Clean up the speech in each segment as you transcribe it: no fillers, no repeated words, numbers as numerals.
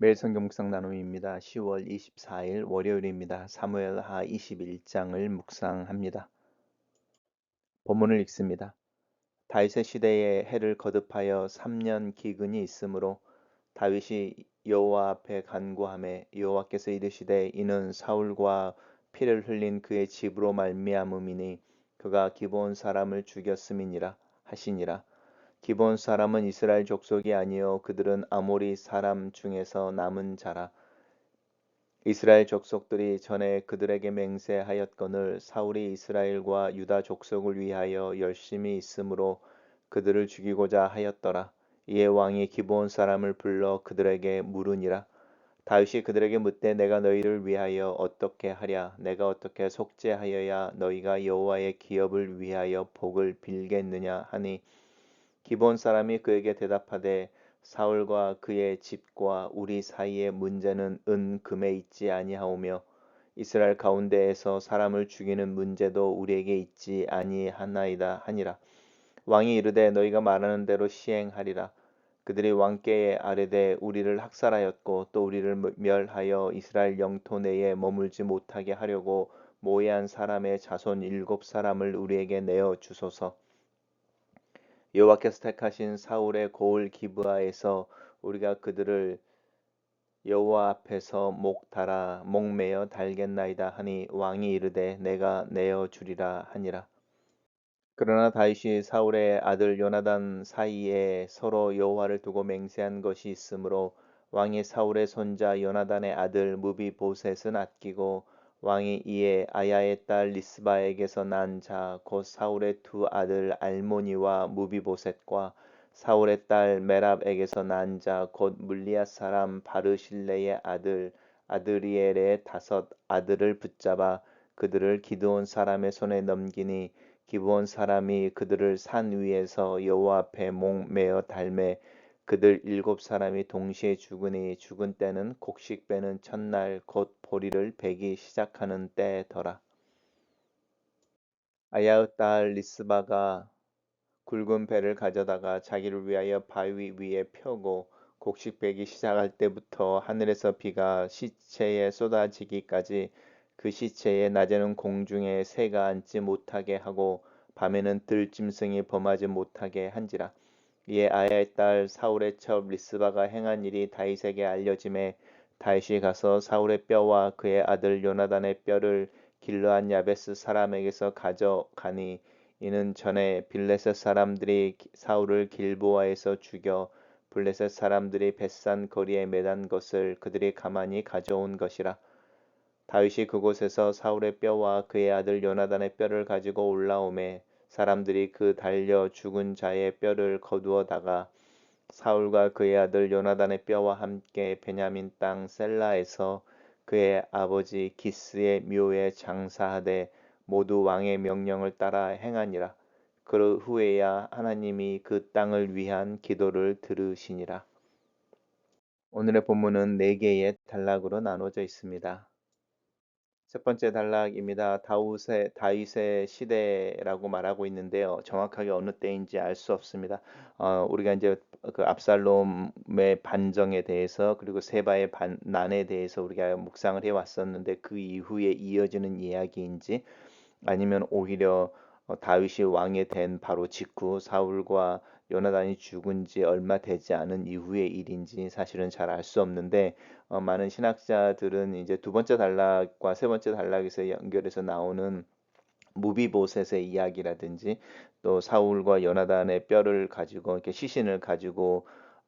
매일 성경 묵상 나눔입니다. 10월 24일 월요일입니다. 사무엘하 21장을 묵상합니다. 본문을 읽습니다. 다윗의 시대에 해를 거듭하여 3년 기근이 있으므로 다윗이 여호와 앞에 간구하매 여호와께서 이르시되 이는 사울과 피를 흘린 그의 집으로 말미암음이니 그가 기브온 사람을 죽였음이니라 하시니라. 기브온 사람은 이스라엘 족속이 아니요 그들은 아모리 사람 중에서 남은 자라. 이스라엘 족속들이 전에 그들에게 맹세하였거늘 사울이 이스라엘과 유다 족속을 위하여 열심히 있으므로 그들을 죽이고자 하였더라. 이에 왕이 기브온 사람을 불러 그들에게 물으니라. 다윗이 그들에게 묻되 내가 너희를 위하여 어떻게 하랴? 내가 어떻게 속죄하여야 너희가 여호와의 기업을 위하여 복을 빌겠느냐 하니 기브온 사람이 그에게 대답하되 사울과 그의 집과 우리 사이의 문제는 은 금에 있지 아니하오며 이스라엘 가운데에서 사람을 죽이는 문제도 우리에게 있지 아니하나이다 하니라. 왕이 이르되 너희가 말하는 대로 시행하리라. 그들이 왕께 아뢰되 우리를 학살하였고 또 우리를 멸하여 이스라엘 영토 내에 머물지 못하게 하려고 모해한 사람의 자손 7사람을 우리에게 내어 주소서. 여호와께서 택하신 사울의 고을 기브아에서 우리가 그들을 여호와 앞에서 목매어 달겠나이다 하니 왕이 이르되 내가 내어 주리라 하니라. 그러나 다윗이 사울의 아들 요나단 사이에 서로 여호와를 두고 맹세한 것이 있으므로 왕이 사울의 손자 요나단의 아들 무비보셋은 아끼고 왕이 이에 아야의 딸 리스바에게서 난 자 곧 사울의 두 아들 알모니와 무비보셋과 사울의 딸 메랍에게서 난 자 곧 물리앗 사람 바르실레의 아들 아드리엘의 5 아들을 붙잡아 그들을 기드온 사람의 손에 넘기니 기브온 사람이 그들을 산 위에서 여호와 앞에 목매어 달매 그들 7사람이 동시에 죽으니 죽은 때는 곡식 빼는 첫날 곧 보리를 베기 시작하는 때더라. 아야의 딸 리스바가 굵은 배를 가져다가 자기를 위하여 바위 위에 펴고 곡식 베기 시작할 때부터 하늘에서 비가 시체에 쏟아지기까지 그 시체에 낮에는 공중에 새가 앉지 못하게 하고 밤에는 들짐승이 범하지 못하게 한지라. 이에 아야의 딸 사울의 첩 리스바가 행한 일이 다윗에게 알려짐에 다윗이 가서 사울의 뼈와 그의 아들 요나단의 뼈를 길르한 야베스 사람에게서 가져가니 이는 전에 블레셋 사람들이 사울을 길보아에서 죽여 블레셋 사람들이 벳산 거리에 매단 것을 그들이 가만히 가져온 것이라. 다윗이 그곳에서 사울의 뼈와 그의 아들 요나단의 뼈를 가지고 올라오매 사람들이 그 달려 죽은 자의 뼈를 거두어다가 사울과 그의 아들 요나단의 뼈와 함께 베냐민 땅 셀라에서 그의 아버지 기스의 묘에 장사하되 모두 왕의 명령을 따라 행하니라. 그 후에야 하나님이 그 땅을 위한 기도를 들으시니라. 오늘의 본문은 4개의 단락으로 나눠져 있습니다. 첫 번째 단락입니다. 다윗의 시대라고 말하고 있는데요. 정확하게 어느 때인지 알 수 없습니다. 우리가 이제 그 압살롬의 반정에 대해서 그리고 세바의 난에 대해서 우리가 묵상을 해왔었는데 그 이후에 이어지는 이야기인지 아니면 오히려 다윗이 왕이 된 바로 직후 사울과 요나단이 죽은 지 얼마 되지 않은 이후의 일인지 사실은 잘 알 수 없는데 많은 신학자들은 이제 두 번째 단락과 세 번째 단락에서 연결해서 나오는 무비보셋의 이야기라든지 또 사울과 요나단의 뼈를 가지고 이렇게 시신을 가지고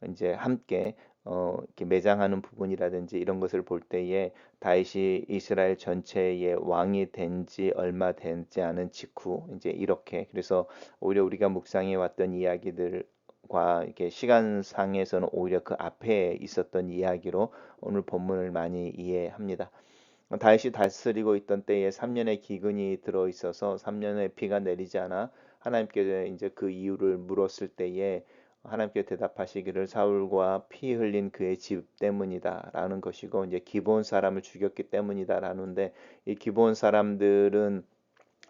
이제 함께 이렇게 매장하는 부분이라든지 이런 것을 볼 때에 다윗이 이스라엘 전체의 왕이 된 지 얼마 되지 않은 직후 이제 이렇게 그래서 오히려 우리가 묵상해 왔던 이야기들과 이렇게 시간상에서는 오히려 그 앞에 있었던 이야기로 오늘 본문을 많이 이해합니다. 다윗이 다스리고 있던 때에 3년의 기근이 들어 있어서 3년의 비가 내리지 않아 하나님께 이제 그 이유를 물었을 때에 하나님께 대답하시기를 사울과 피 흘린 그의 집 때문이다라는 것이고 이제 기브온 사람을 죽였기 때문이다라는데 이 기브온 사람들은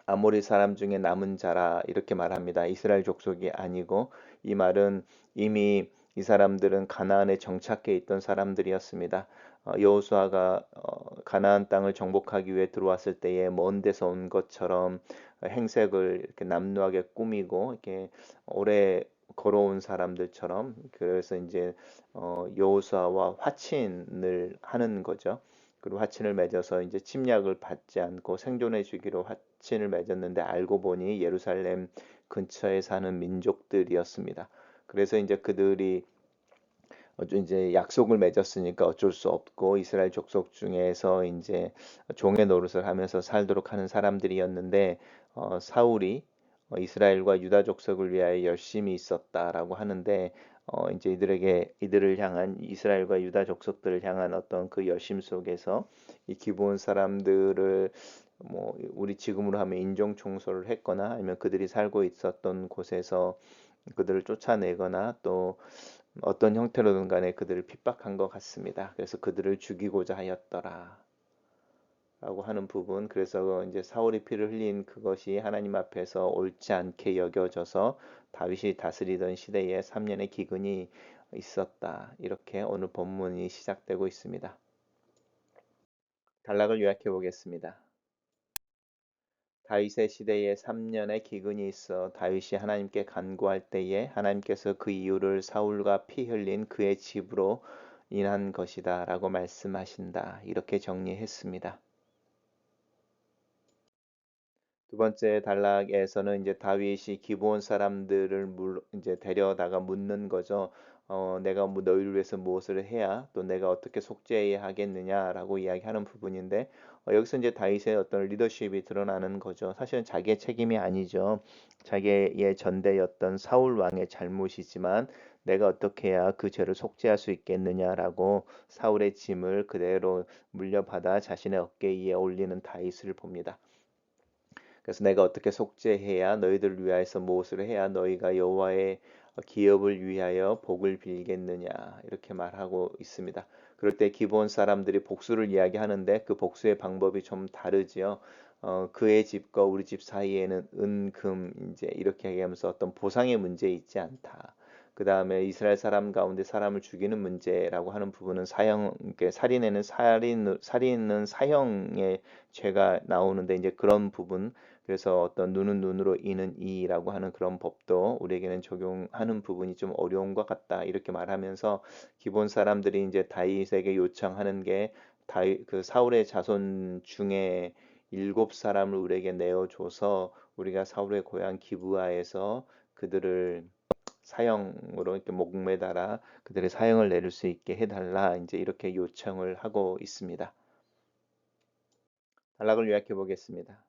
아모리 사람 중에 남은 자라 이렇게 말합니다. 이스라엘 족속이 아니고 이 말은 이미 이 사람들은 가나안에 정착해 있던 사람들이었습니다. 여호수아가 가나안 땅을 정복하기 위해 들어왔을 때에 먼 데서 온 것처럼 행색을 이렇게 남루하게 꾸미고 이렇게 오래 걸어온 사람들처럼, 그래서 이제 여호수아와 화친을 하는 거죠. 그리고 화친을 맺어서 이제 침략을 받지 않고 생존해 주기로 화친을 맺었는데, 알고 보니 예루살렘 근처에 사는 민족들이었습니다. 그래서 이제 그들이 이제 약속을 맺었으니까 어쩔 수 없고 이스라엘 족속 중에서 이제 종의 노릇을 하면서 살도록 하는 사람들이었는데, 사울이 이스라엘과 유다 족속을 위하여 열심히 있었다라고 하는데, 이제 이들을 향한, 이스라엘과 유다 족속들을 향한 어떤 그 열심 속에서 이 기브온 사람들을 뭐 우리 지금으로 하면 인종 청소를 했거나, 아니면 그들이 살고 있었던 곳에서 그들을 쫓아내거나, 또 어떤 형태로든 간에 그들을 핍박한 것 같습니다. 그래서 그들을 죽이고자 하였더라 라고 하는 부분, 그래서 이제 사울이 피를 흘린 그것이 하나님 앞에서 옳지 않게 여겨져서 다윗이 다스리던 시대에 3년의 기근이 있었다, 이렇게 오늘 본문이 시작되고 있습니다. 단락을 요약해 보겠습니다. 다윗의 시대에 3년의 기근이 있어 다윗이 하나님께 간구할 때에 하나님께서 그 이유를 사울과 피 흘린 그의 집으로 인한 것이다 라고 말씀하신다, 이렇게 정리했습니다. 두 번째 단락에서는 이제 다윗이 기브온 사람들을 이제 데려다가 묻는 거죠. 내가 뭐 너희를 위해서 무엇을 해야, 또 내가 어떻게 속죄해야 하겠느냐라고 이야기하는 부분인데, 여기서 이제 다윗의 어떤 리더십이 드러나는 거죠. 사실은 자기의 책임이 아니죠. 자기의 전대였던 사울 왕의 잘못이지만 내가 어떻게 해야 그 죄를 속죄할 수 있겠느냐라고 사울의 짐을 그대로 물려받아 자신의 어깨 위에 올리는 다윗을 봅니다. 그래서 내가 어떻게 속죄해야, 너희들을 위하여서 무엇을 해야 너희가 여호와의 기업을 위하여 복을 빌겠느냐, 이렇게 말하고 있습니다. 그럴 때 기본 사람들이 복수를 이야기하는데 그 복수의 방법이 좀 다르지요. 그의 집과 우리 집 사이에는 은, 금 이제 이렇게 얘기하면서 어떤 보상의 문제 있지 않다. 그 다음에 이스라엘 사람 가운데 사람을 죽이는 문제라고 하는 부분은 사형, 살인에는 살인은 사형의 죄가 나오는데, 이제 그런 부분, 그래서 어떤 눈은 눈으로 이는 이라고 하는 그런 법도 우리에게는 적용하는 부분이 좀 어려운 것 같다, 이렇게 말하면서 기본 사람들이 이제 다윗에게 요청하는 게, 다윗 그 사울의 자손 중에 7사람을 우리에게 내어줘서 우리가 사울의 고향 기브아에서 그들을 사형으로 이렇게 목매달아 그들의 사형을 내릴 수 있게 해달라, 이제 이렇게 요청을 하고 있습니다. 단락을 요약해 보겠습니다.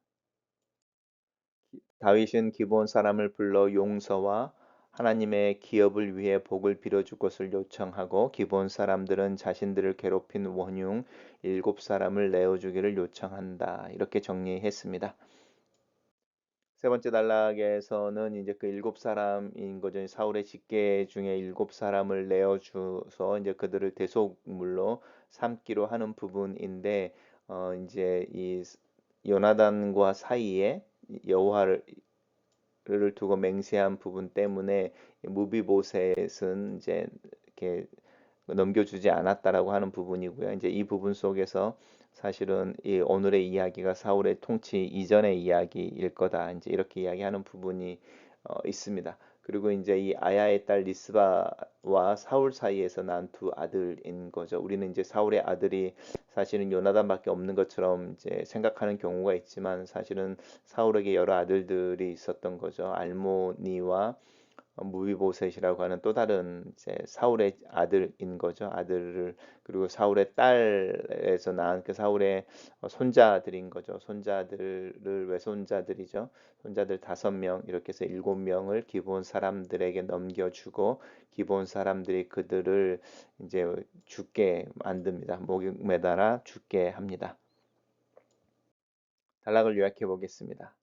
다윗은 기브온 사람을 불러 용서와 하나님의 기업을 위해 복을 빌어줄 것을 요청하고, 기브온 사람들은 자신들을 괴롭힌 원흉 7사람을 내어주기를 요청한다, 이렇게 정리했습니다. 세 번째 단락에서는 이제 그 7사람인 거죠. 사울의 직계 중에 7사람을 내어주서 이제 그들을 대속물로 삼기로 하는 부분인데, 이제 이 요나단과 사이에 여호와를 두고 맹세한 부분 때문에 무비보셋은 이제 이렇게 넘겨주지 않았다라고 하는 부분이고요. 이제 이 부분 속에서 사실은 이 오늘의 이야기가 사울의 통치 이전의 이야기일 거다, 이제 이렇게 이야기하는 부분이 있습니다. 그리고 이제 이 아야의 딸 리스바와 사울 사이에서 난 두 아들인 거죠. 우리는 이제 사울의 아들이 사실은 요나단밖에 없는 것처럼 이제 생각하는 경우가 있지만, 사실은 사울에게 여러 아들들이 있었던 거죠. 알모니와 무비보셋이라고 하는 또 다른 이제 사울의 아들인 거죠. 아들을, 그리고 사울의 딸에서 낳은 그 사울의 손자들인 거죠. 손자들을, 외손자들이죠. 손자들 5명, 이렇게 해서 7명을 기본 사람들에게 넘겨주고, 기본 사람들이 그들을 이제 죽게 만듭니다. 목에 매달아 죽게 합니다. 단락을 요약해 보겠습니다.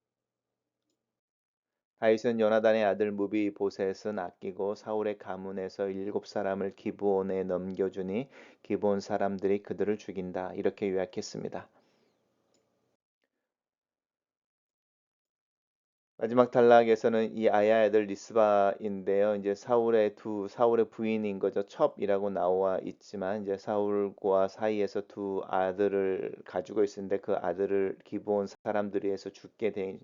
다윗은 요나단의 아들 무비보셋은 아끼고 사울의 가문에서 7사람을 기브온에 넘겨주니 기브온 사람들이 그들을 죽인다, 이렇게 요약했습니다. 마지막 단락에서는 이 아야 아들 리스바인데요. 이제 사울의 부인인 거죠. 첩이라고 나와 있지만 이제 사울과 사이에서 두 아들을 가지고 있었는데 그 아들을 기브온 사람들이 해서 죽게 된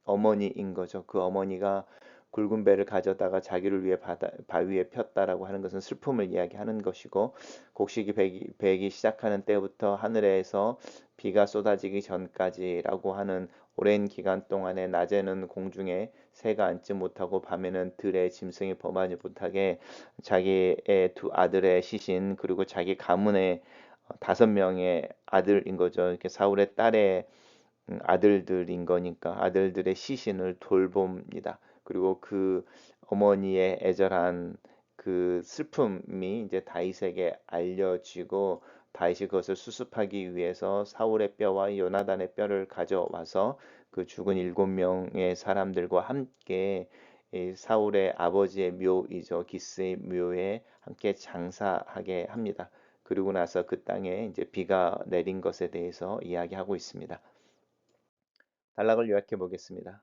어머니인 거죠. 그 어머니가 굵은 배를 가져다가 자기를 위해 바위에 폈다라고 하는 것은 슬픔을 이야기하는 것이고 곡식이 배기 시작하는 때부터 하늘에서 비가 쏟아지기 전까지라고 하는 오랜 기간 동안에 낮에는 공중에 새가 앉지 못하고 밤에는 들의 짐승이 범하지 못하게 자기의 두 아들의 시신 그리고 자기 가문의 5명의 아들인 거죠. 이렇게 사울의 딸의 아들들인 거니까 아들들의 시신을 돌봅니다. 그리고 그 어머니의 애절한 그 슬픔이 이제 다윗에게 알려지고 다윗이 그것을 수습하기 위해서 사울의 뼈와 요나단의 뼈를 가져와서 그 죽은 7명의 사람들과 함께 이 사울의 아버지의 묘이죠. 기스의 묘에 함께 장사하게 합니다. 그리고 나서 그 땅에 이제 비가 내린 것에 대해서 이야기하고 있습니다. 단락을 요약해 보겠습니다.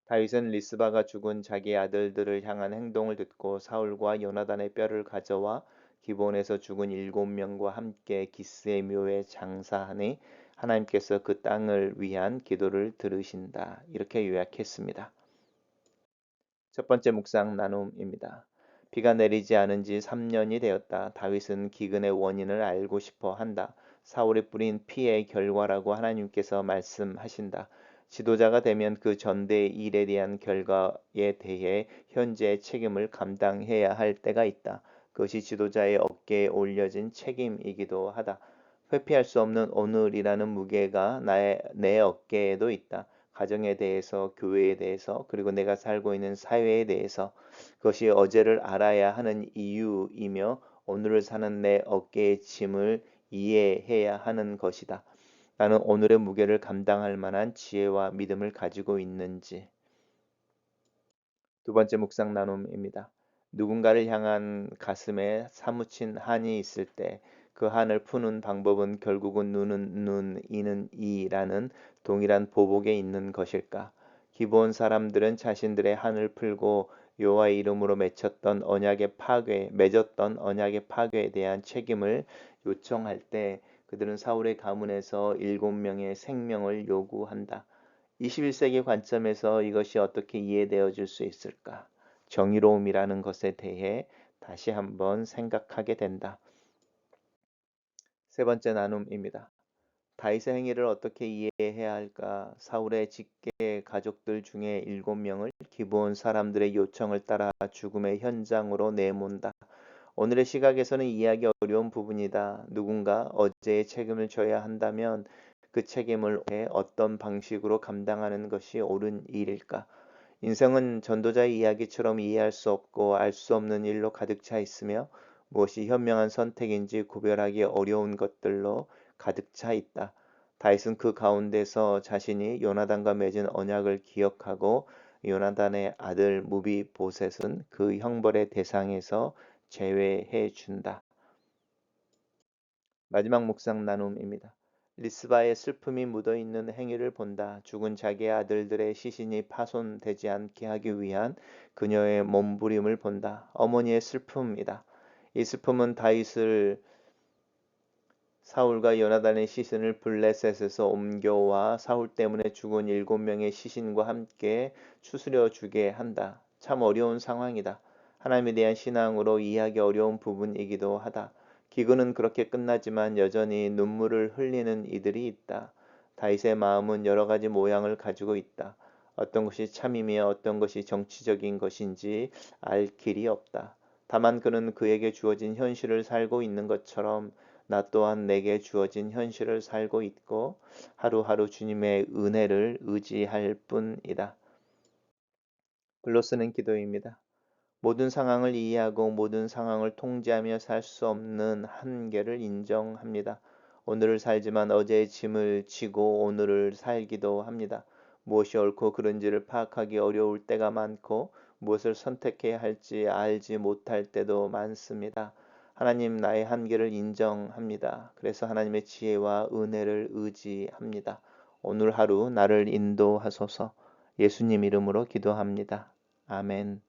다윗은 리스바가 죽은 자기 아들들을 향한 행동을 듣고 사울과 요나단의 뼈를 가져와 기본에서 죽은 7명과 함께 기스의 묘에 장사하니 하나님께서 그 땅을 위한 기도를 들으신다. 이렇게 요약했습니다. 첫 번째 묵상 나눔입니다. 비가 내리지 않은 지 3년이 되었다. 다윗은 기근의 원인을 알고 싶어 한다. 사울이 뿌린 피의 결과라고 하나님께서 말씀하신다. 지도자가 되면 그 전대의 일에 대한 결과에 대해 현재의 책임을 감당해야 할 때가 있다. 그것이 지도자의 어깨에 올려진 책임이기도 하다. 회피할 수 없는 오늘이라는 무게가 내 어깨에도 있다. 가정에 대해서, 교회에 대해서, 그리고 내가 살고 있는 사회에 대해서 그것이 어제를 알아야 하는 이유이며 오늘을 사는 내 어깨의 짐을 이해해야 하는 것이다. 나는 오늘의 무게를 감당할 만한 지혜와 믿음을 가지고 있는지. 두 번째 묵상 나눔입니다. 누군가를 향한 가슴에 사무친 한이 있을 때 그 한을 푸는 방법은 결국은 눈은 눈, 이는 이라는 동일한 보복에 있는 것일까? 기본 사람들은 자신들의 한을 풀고 여호와의 이름으로 맺었던 언약의 파괴에 대한 책임을 요청할 때 그들은 사울의 가문에서 7명의 생명을 요구한다. 21세기 관점에서 이것이 어떻게 이해되어질 수 있을까? 정의로움이라는 것에 대해 다시 한번 생각하게 된다. 세 번째 나눔입니다. 다윗의 행위를 어떻게 이해해야 할까? 사울의 직계 가족들 중에 7명을 기브온 사람들의 요청을 따라 죽음의 현장으로 내몬다. 오늘의 시각에서는 이해하기 어려운 부분이다. 누군가 어제의 책임을 져야 한다면 그 책임을 어떤 방식으로 감당하는 것이 옳은 일일까? 인생은 전도자의 이야기처럼 이해할 수 없고 알 수 없는 일로 가득 차 있으며 무엇이 현명한 선택인지 구별하기 어려운 것들로 가득 차 있다. 다윗은 그 가운데서 자신이 요나단과 맺은 언약을 기억하고 요나단의 아들 무비보셋은 그 형벌의 대상에서 제외해 준다. 마지막 묵상 나눔입니다. 리스바의 슬픔이 묻어있는 행위를 본다. 죽은 자기의 아들들의 시신이 파손되지 않게 하기 위한 그녀의 몸부림을 본다. 어머니의 슬픔이다. 이 슬픔은 다윗을 사울과 요나단의 시신을 블레셋에서 옮겨와 사울 때문에 죽은 7명의 시신과 함께 추스려 주게 한다. 참 어려운 상황이다. 하나님에 대한 신앙으로 이해하기 어려운 부분이기도 하다. 기근은 그렇게 끝나지만 여전히 눈물을 흘리는 이들이 있다. 다윗의 마음은 여러 가지 모양을 가지고 있다. 어떤 것이 참이며 어떤 것이 정치적인 것인지 알 길이 없다. 다만 그는 그에게 주어진 현실을 살고 있는 것처럼 나 또한 내게 주어진 현실을 살고 있고 하루하루 주님의 은혜를 의지할 뿐이다. 글로 쓰는 기도입니다. 모든 상황을 이해하고 모든 상황을 통제하며 살 수 없는 한계를 인정합니다. 오늘을 살지만 어제의 짐을 지고 오늘을 살기도 합니다. 무엇이 옳고 그른지를 파악하기 어려울 때가 많고 무엇을 선택해야 할지 알지 못할 때도 많습니다. 하나님 나의 한계를 인정합니다. 그래서 하나님의 지혜와 은혜를 의지합니다. 오늘 하루 나를 인도하소서. 예수님 이름으로 기도합니다. 아멘.